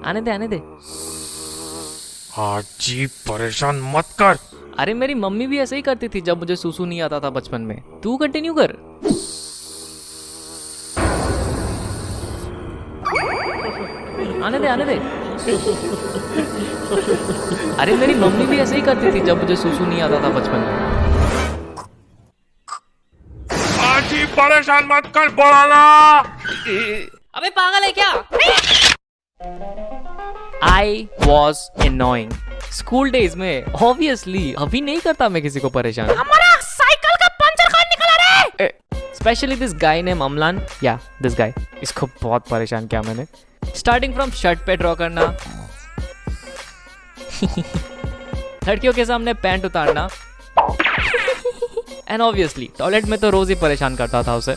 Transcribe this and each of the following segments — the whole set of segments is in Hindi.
आने दे आने दे। जी परेशान मत कर। अरे मेरी मम्मी भी ऐसे ही करती थी जब मुझे सूसू नहीं आता था बचपन में। तू कंटिन्यू कर। आने दे आने दे। अरे मेरी मम्मी भी ऐसे ही करती थी जब मुझे सूसू नहीं आता था बचपन में। जी परेशान मत कर, बोला। अबे पागल है क्या? I was annoying. School days में ऑब्वियसली अभी नहीं करता मैं किसी को परेशान। हमारा साइकिल का पंचर कौन निकला रे? Specially this guy name Amlan, या दिस गाय, इसको बहुत परेशान किया मैंने। स्टार्टिंग फ्रॉम शर्ट पे ड्रॉ करना, लड़कियों के सामने पैंट उतारना, एंड ऑब्वियसली टॉयलेट में तो रोज ही परेशान करता था उसे।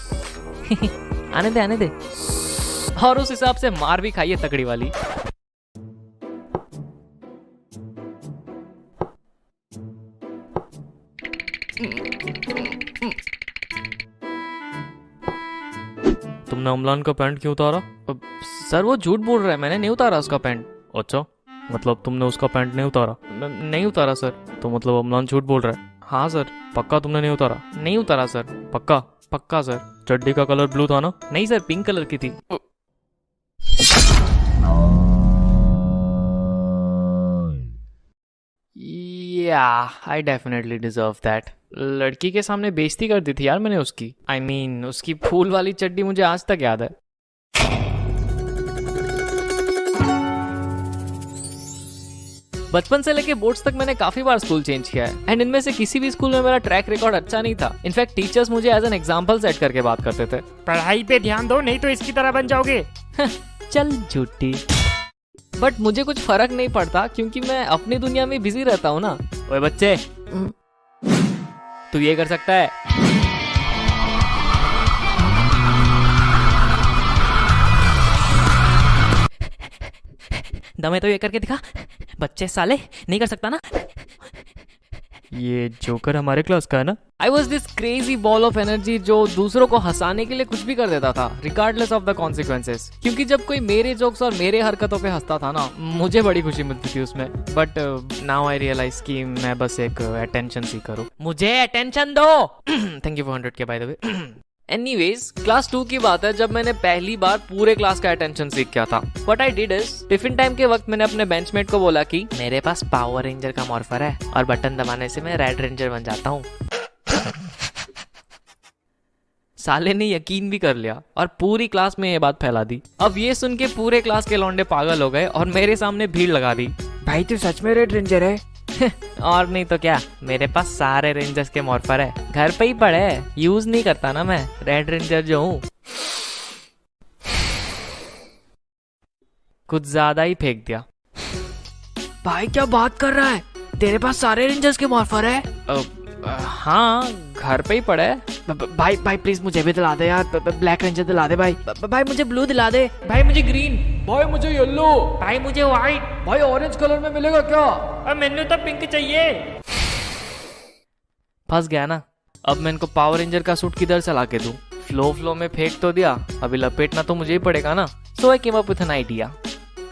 आने दे आने दे। और उस हिसाब से मार भी खाई है तकड़ी वाली। तुमने अमलान का पैंट क्यों उतारा? सर वो झूठ बोल रहा है, मैंने नहीं उतारा उसका पैंट। अच्छा, मतलब तुमने उसका पैंट नहीं उतारा? नहीं उतारा सर। तो मतलब अमलान झूठ बोल रहा है? हाँ सर। पक्का तुमने नहीं उतारा? नहीं उतारा सर। पक्का? पक्का सर। चड्डी का कलर ब्लू था ना? नहीं सर, पिंक कलर की थी। I definitely deserve that. लड़की के सामने बेइज्जती कर दी थी यार मैंने उसकी। I mean, उसकी फूल वाली चड्डी मुझे आज तक याद है। बचपन से लेके बोर्ड्स तक मैंने काफी बार स्कूल चेंज किया है, एंड इनमें से किसी भी स्कूल में मेरा ट्रैक रिकॉर्ड अच्छा नहीं था। इनफैक्ट टीचर्स मुझे एज एन एग्जाम्पल सेट करके बात करते थे। पढ़ाई पे ध्यान दो, नहीं तो इसकी तरह बन जाओगे। चल झूठी। बट मुझे कुछ फर्क नहीं पड़ता क्योंकि मैं अपनी दुनिया में बिजी रहता हूँ ना। ओए बच्चे, तू ये कर सकता है? दमे तो ये करके दिखा। बच्चे साले, नहीं कर सकता ना? ये जोकर हमारे क्लास का है ना? I was this crazy ball of energy जो दूसरों को हंसाने के लिए कुछ भी कर देता था, रिगार्डलेस ऑफ द कॉन्सिक्वेंसेस। क्योंकि जब कोई मेरे जोक्स और मेरे हरकतों पे हंसता था ना, मुझे बड़ी खुशी मिलती थी उसमें। बट नाउ आई रियलाइज कि मैं बस एक अटेंशन सीकर हूँ। मुझे अटेंशन दो। थैंक यू फॉर 100 के by the way. Anyways, class 2 की बात है जब मैंने पहली बार पूरे क्लास का अटेंशन सीख किया था। What I did is, tiffin time के वक्त मैंने अपने बेंचमेट को बोला कि मेरे पास पावर रेंजर का मॉर्फर है और बटन दबाने से मैं रेड रेंजर बन जाता हूँ। साले ने यकीन भी कर लिया और पूरी क्लास में ये बात फैला दी। अब ये सुन के पूरे क्लास के लौंडे पागल हो गए और मेरे सामने भीड़ लगा दी। भाई तू सच में रेड रेंजर है? और नहीं तो क्या, मेरे पास सारे रेंजर्स के मॉर्फर है, घर पे ही पड़े है, यूज नहीं करता ना मैं, रेड रेंजर जो हूँ। कुछ ज्यादा ही फेंक दिया। भाई क्या बात कर रहा है? तेरे पास सारे रेंजर्स के मॉर्फर है? हाँ, घर पे ही पड़े है। भाई प्लीज मुझे भी दिला दे यार, ब्लैक रेंजर दिला दे भाई। भाई मुझे ब्लू दिला दे। भाई मुझे ग्रीन। भाई मुझे येलो। भाई मुझे व्हाइट। भाई ऑरेंज कलर में मिलेगा क्या? मैंने तो पिंक चाहिए। फंस गया ना। अब मैं इनको पावर रेंजर का सूट किधर से लाके दूं? फ्लो में फेंक तो दिया, अभी लपेटना तो मुझे ही पड़ेगा ना। So I came up with an idea.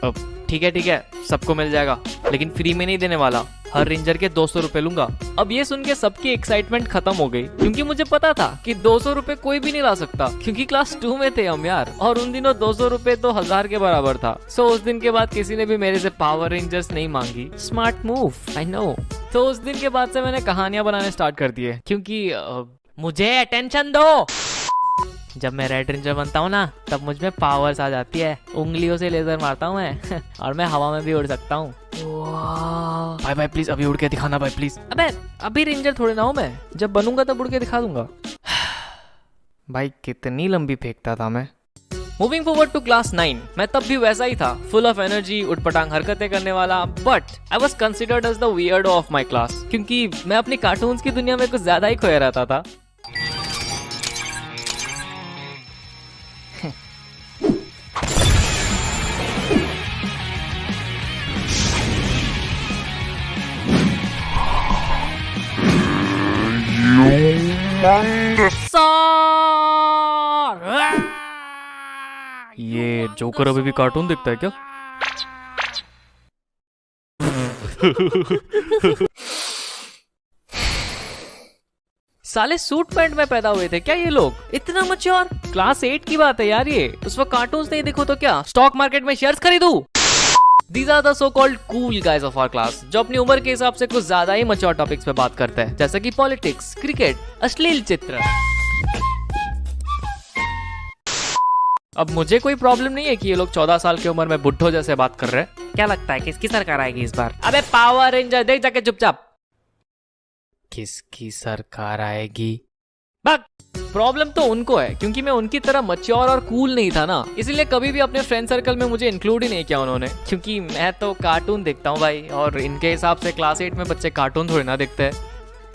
अब ठीक है, सबको मिल जाएगा, लेकिन फ्री में नहीं देने वाला। हर रेंजर के 200 रुपए लूंगा। अब ये सुन के सबकी एक्साइटमेंट खत्म हो गई, क्योंकि मुझे पता था कि 200 रुपए कोई भी नहीं ला सकता, क्योंकि क्लास 2 में थे हम यार, और उन दिनों 200 रुपए तो 1000 के बराबर था। सो उस दिन के बाद किसी ने भी मेरे से पावर रेंजर्स नहीं मांगी। Smart move, I know. तो उस दिन के बाद से मैंने कहानियां बनाने स्टार्ट कर दिए, क्योंकि मुझे अटेंशन दो। जब मैं रेड रेंजर बनता हूँ ना, तब मुझ में पावर्स आ जाती है। उंगलियों से लेजर मारता हूँ मैं और मैं हवा में भी उड़ सकता हूँ। भाई प्लीज अभी उड़ के दिखाना भाई प्लीज। अबे अभी रेंजर थोड़ी ना हूँ मैं, जब बनूंगा तब उड़ के दिखा दूंगा। भाई कितनी लंबी फेंकता था मैं। मूविंग फॉरवर्ड टू क्लास 9, मैं तब भी वैसा ही था, फुल ऑफ एनर्जी, उठपटांग हरकतें करने वाला, but I was considered as the weirdo of my class, क्योंकि मैं अपनी कार्टून्स की दुनिया में कुछ ज्यादा ही खोया रहता था। ये जोकर अभी भी कार्टून देखता है क्या? साले सूट पैंट में पैदा हुए थे क्या ये लोग? इतना मच्योर? क्लास 8 की बात है यार ये। उस वक्त कार्टून्स नहीं देखो तो क्या स्टॉक मार्केट में शेयर्स खरीदूं? These are the so-called cool guys of our class, जो अपनी उम्र के हिसाब से कुछ ज्यादा ही मच्योर टॉपिक्स पे बात करते हैं, जैसे कि पॉलिटिक्स, क्रिकेट, अश्लील चित्र। अब मुझे कोई प्रॉब्लम नहीं है कि ये लोग 14 साल की उम्र में बुड्ढों जैसे बात कर रहे हैं। क्या लगता है किसकी सरकार आएगी इस बार? अबे पावर रेंजर, देख जाके चुपचाप। किसकी सरकार आएगी? प्रॉब्लम तो उनको है, क्योंकि मैं उनकी तरह मच्योर और कूल नहीं था ना, इसलिए कभी भी अपने फ्रेंड सर्कल में मुझे इंक्लूड ही नहीं किया उन्होंने, क्योंकि मैं तो कार्टून देखता हूँ भाई, और इनके हिसाब से क्लास 8 में बच्चे कार्टून थोड़ी ना देखते हैं।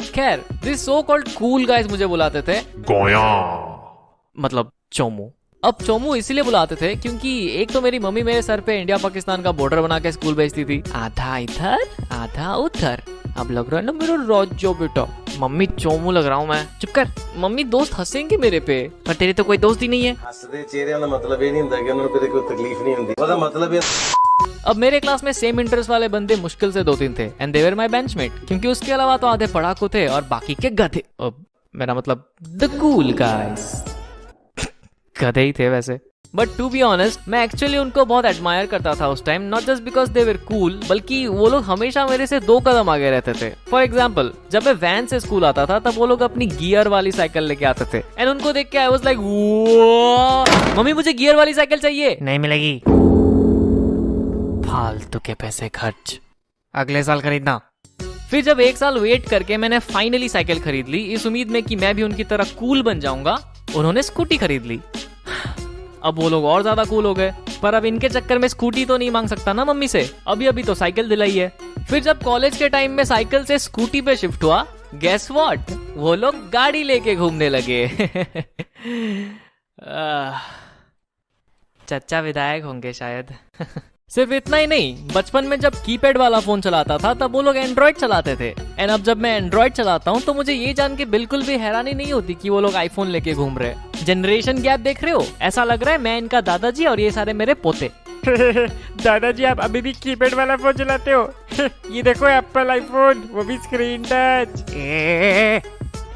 खैर, this so called cool guys मुझे बुलाते थे गोया, मतलब चोमू। अब चोमू इसीलिए बुलाते थे क्योंकि एक तो मेरी मम्मी मेरे सर पे इंडिया पाकिस्तान का बॉर्डर बना के स्कूल भेजती थी, आधा इधर आधा उधर। अब लग रहा है ना मेरा राज्य बेटा। मम्मी चोमू लग रहा हूँ मैं? चुप कर, मम्मी दोस्त हंसेंगे मेरे पे, पर तेरे तो कोई दोस्त ही नहीं है। हंसदे चेहरे का मतलब ये नहीं होता कि उन्हें कोई तकलीफ नहीं होती, उसका मतलब ये। अब मेरे क्लास में सेम इंटरेस्ट वाले बंदे मुश्किल से 2-3 थे, and they were my benchmate, क्योंकि उसके अलावा तो आधे पढ़ाकू थे और बाकी के गधे। मेरा मतलब द कूल गाइस। गधे ही थे वैसे, बट टू बी ऑनेस्ट मैं एक्चुअली उनको बहुत एडमायर करता था उस time, not just because they were cool, बल्कि वो लोग हमेशा मेरे से 2 कदम आगे रहते थे। फॉर एग्जाम्पल, जब मैं वैन से स्कूल आता था तब वो लोग अपनी गियर वाली साइकिल लेके आते थे, एंड उनको देख के आई वाज लाइक, मम्मी मुझे गियर वाली साइकिल चाहिए। नहीं मिलेगी, फालतू के पैसे खर्च, अगले साल खरीदना। फिर जब 1 साल वेट करके मैंने फाइनली साइकिल खरीद ली, इस उम्मीद में कि मैं भी उनकी तरह कूल बन जाऊंगा, उन्होंने स्कूटी खरीद ली। अब वो लोग और ज्यादा कूल हो गए, पर अब इनके चक्कर में स्कूटी तो नहीं मांग सकता ना मम्मी से, अभी अभी तो साइकिल दिलाई है। फिर जब कॉलेज के टाइम में साइकिल से स्कूटी पे शिफ्ट हुआ, गेस व्हाट, वो लोग गाड़ी लेके घूमने लगे। चचा विधायक होंगे शायद। सिर्फ इतना ही नहीं, बचपन में जब कीपैड वाला फोन चलाता था तब वो लोग एंड्रॉइड चलाते थे, एंड अब जब मैं एंड्रॉइड चलाता हूँ तो मुझे ये जान के बिल्कुल भी हैरानी नहीं होती कि वो लोग आईफोन लेके घूम रहे हैं। जनरेशन गैप देख रहे हो? ऐसा लग रहा है मैं इनका दादाजी और ये सारे मेरे पोते। दादाजी आप अभी भी कीपैड वाला फोन चलाते हो? ये देखो एप्पल आईफोन, वो भी स्क्रीन टच।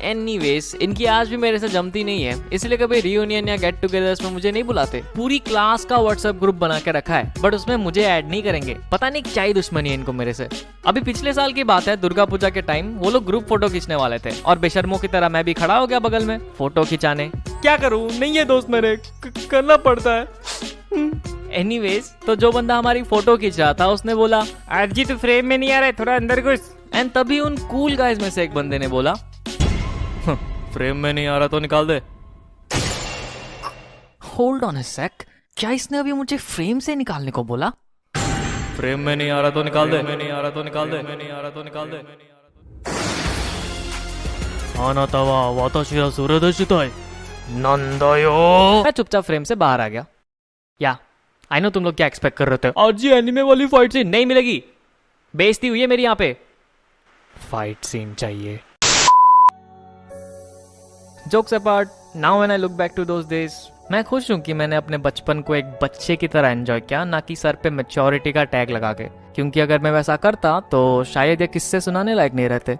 एनीवेज, इनकी आज भी मेरे से जमती नहीं है, इसलिए कभी रियूनियन या गेट टुगेदर्स में मुझे नहीं बुलाते। पूरी क्लास का व्हाट्सएप ग्रुप बना के रखा है, बट उसमें मुझे ऐड नहीं करेंगे। पता नहीं क्या ही दुश्मनी है इनको मेरे से। अभी पिछले साल की बात है, दुर्गा पूजा के टाइम वो लोग ग्रुप फोटो खींचने वाले थे, और बेशर्मों की तरह मैं भी खड़ा हो गया बगल में फोटो खिंचाने। क्या करूं, नहीं है दोस्त मेरे, करना पड़ता है। एनीवेज, तो जो बंदा हमारी फोटो खींच रहा था उसने बोला, आज जी तो फ्रेम में नहीं आ रहा है, थोड़ा अंदर घुस। एंड तभी उन कूल गाइज में से एक बंदे ने बोला, फ्रेम में नहीं आ रहा तो निकाल दे। होल्ड ऑन अ सेक, क्या इसने अभी मुझे फ्रेम से निकालने को बोला? फ्रेम में नहीं आ रहा तो निकाल दे, नहीं आ रहा तो निकाल दे, नहीं आ रहा तो निकाल दे। आनातावा वाताशी वा सुरे देशिता नंदायो। मैं चुपचाप फ्रेम से बाहर आ गया। या आई नो तुम लोग क्या एक्सपेक्ट कर रहे थे, आज जी एनिमे वाली फाइट सीन नहीं मिलेगी, बेइज्जती हुई है मेरी यहाँ पे, फाइट सीन चाहिए। Jokes apart, now when I look back to those days, मैं खुश हूँ कि मैंने अपने बचपन को एक बच्चे की तरह एंजॉय किया, ना कि सर पे मैच्योरिटी का टैग लगा के, क्योंकि अगर मैं वैसा करता तो शायद ये किस्से सुनाने लायक नहीं रहते।